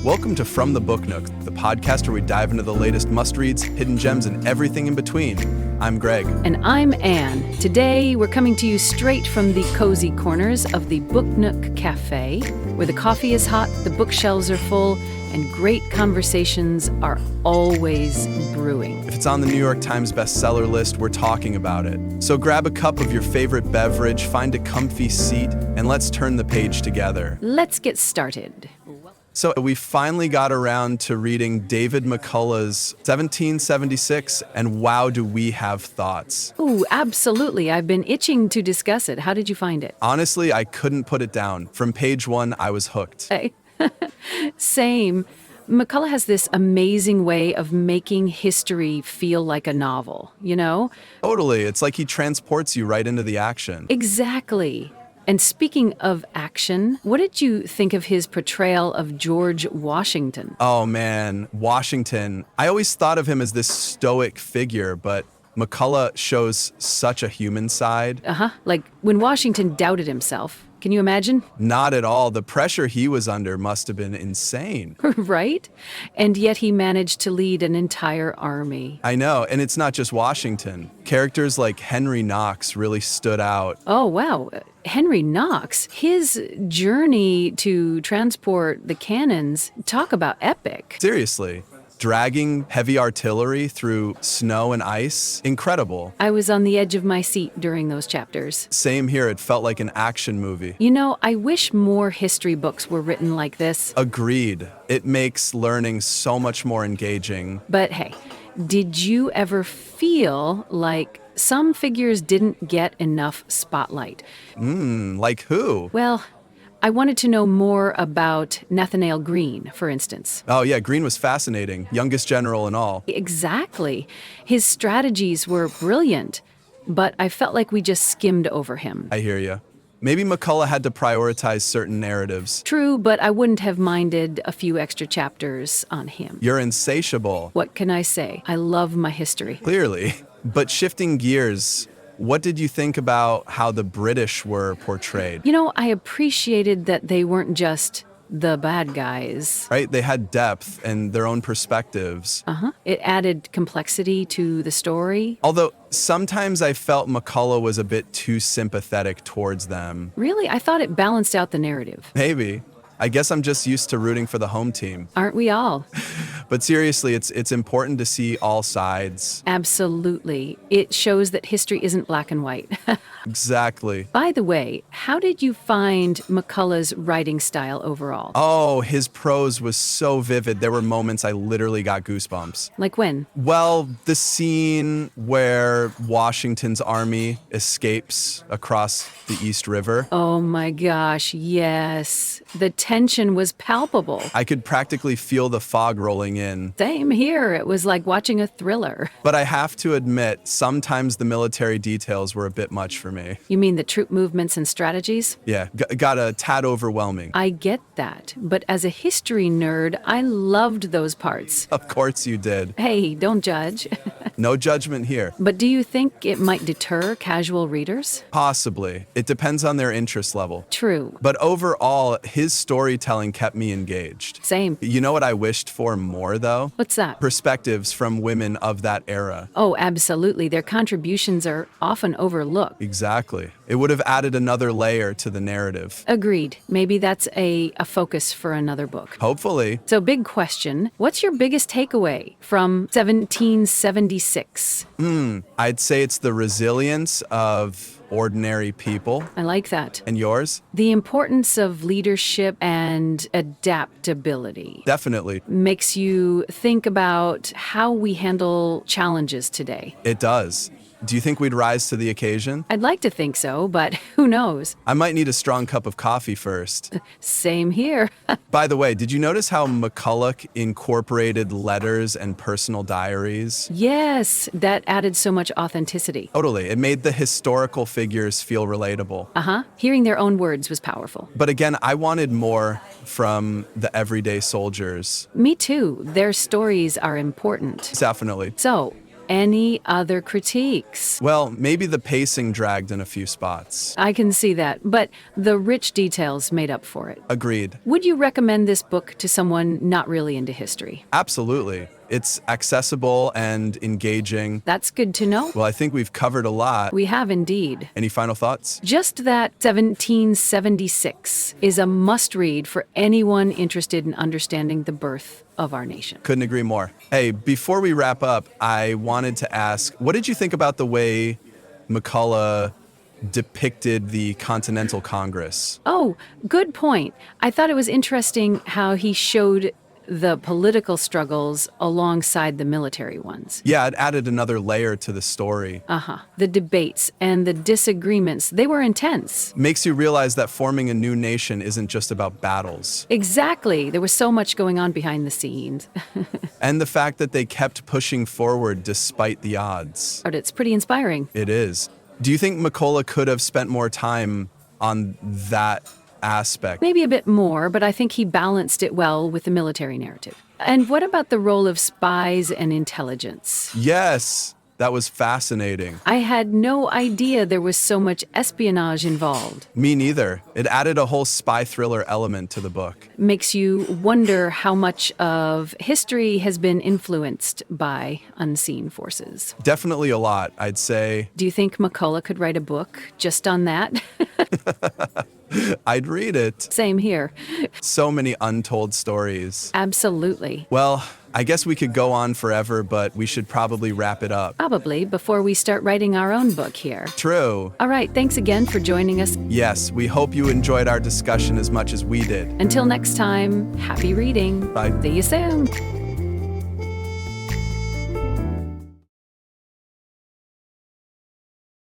Welcome to From the Book Nook, the podcast where we dive into the latest must-reads, hidden gems, and everything in between. I'm Greg. And I'm Anne. Today, we're coming to you straight from the cozy corners of the Book Nook Cafe, where the coffee is hot, the bookshelves are full, and great conversations are always brewing. If it's on the New York Times bestseller list, we're talking about it. So grab a cup of your favorite beverage, find a comfy seat, and let's turn the page together. Let's get started. So we finally got around to reading David McCullough's 1776, and wow, do we have thoughts. Ooh, absolutely. I've been itching to discuss it. How did you find it? Honestly, I couldn't put it down. From page one, I was hooked. Hey. Same. McCullough has this amazing way of making history feel like a novel, you know? Totally. It's like he transports you right into the action. Exactly. And speaking of action, what did you think of his portrayal of George Washington? Oh man, Washington. I always thought of him as this stoic figure, but McCullough shows such a human side. Like when Washington doubted himself. Can you imagine? Not at all. The pressure he was under must have been insane. Right? And yet he managed to lead an entire army. I know, and it's not just Washington. Characters like Henry Knox really stood out. Oh, wow. Henry Knox, his journey to transport the cannons, talk about epic. Seriously. Dragging heavy artillery through snow and ice, incredible. I was on the edge of my seat during those chapters. Same here, it felt like an action movie. You know, I wish more history books were written like this. Agreed. It makes learning so much more engaging. But hey, did you ever feel like some figures didn't get enough spotlight? Like who? Well, I wanted to know more about Nathaniel Greene, for instance. Oh yeah, Greene was fascinating, youngest general and all. Exactly. His strategies were brilliant, but I felt like we just skimmed over him. I hear you. Maybe McCullough had to prioritize certain narratives. True, but I wouldn't have minded a few extra chapters on him. You're insatiable. What can I say? I love my history. Clearly. But shifting gears, what did you think about how the British were portrayed? You know, I appreciated that they weren't just the bad guys. Right? They had depth and their own perspectives. It added complexity to the story. Although sometimes I felt McCullough was a bit too sympathetic towards them. Really, I thought it balanced out the narrative. Maybe. I guess I'm just used to rooting for the home team. Aren't we all? But seriously, it's important to see all sides. Absolutely. It shows that history isn't black and white. Exactly. By the way, how did you find McCullough's writing style overall? Oh, his prose was so vivid. There were moments I literally got goosebumps. Like when? Well, the scene where Washington's army escapes across the East River. Oh my gosh, yes. The tension was palpable. I could practically feel the fog rolling in. Same here. It was like watching a thriller. But I have to admit, sometimes the military details were a bit much for me. You mean the troop movements and strategies? Yeah, got a tad overwhelming. I get that. But as a history nerd, I loved those parts. Of course you did. Hey, don't judge. No judgment here. But do you think it might deter casual readers? Possibly. It depends on their interest level. True. But overall, his storytelling kept me engaged. Same. You know what I wished for more, though? What's that? Perspectives from women of that era. Oh, absolutely. Their contributions are often overlooked. Exactly. It would have added another layer to the narrative. Agreed. Maybe that's a focus for another book. Hopefully. So, big question. What's your biggest takeaway from 1776? I'd say it's the resilience of ordinary people. I like that. And yours? The importance of leadership and adaptability. Definitely. Makes you think about how we handle challenges today. It does. Do you think we'd rise to the occasion? I'd like to think so, but who knows? I might need a strong cup of coffee first. Same here. By the way, did you notice how McCullough incorporated letters and personal diaries? Yes, that added so much authenticity. Totally. It made the historical figures feel relatable. Hearing their own words was powerful. But again, I wanted more from the everyday soldiers. Me too. Their stories are important. Definitely. So, any other critiques. Well, maybe the pacing dragged in a few spots. I can see that, but the rich details made up for it. Agreed. Would you recommend this book to someone not really into history? Absolutely. It's accessible and engaging. That's good to know. Well, I think we've covered a lot. We have indeed. Any final thoughts? Just that 1776 is a must-read for anyone interested in understanding the birth of our nation. Couldn't agree more. Hey, before we wrap up, I wanted to ask, what did you think about the way McCullough depicted the Continental Congress? Oh, good point. I thought it was interesting how he showed the political struggles alongside the military ones. Yeah, it added another layer to the story. The debates and the disagreements, they were intense. Makes you realize that forming a new nation isn't just about battles. Exactly. There was so much going on behind the scenes. And the fact that they kept pushing forward despite the odds. But it's pretty inspiring. It is. Do you think McCullough could have spent more time on that aspect? Maybe a bit more, but I think he balanced it well with the military narrative. And what about the role of spies and intelligence? Yes, that was fascinating. I had no idea there was so much espionage involved. Me neither. It added a whole spy thriller element to the book. Makes you wonder how much of history has been influenced by unseen forces. Definitely a lot, I'd say. Do you think McCullough could write a book just on that? I'd read it. Same here. So many untold stories. Absolutely. Well, I guess we could go on forever, but we should probably wrap it up. Probably before we start writing our own book here. True. All right, thanks again for joining us. Yes, we hope you enjoyed our discussion as much as we did. Until next time, happy reading. Bye. See you soon.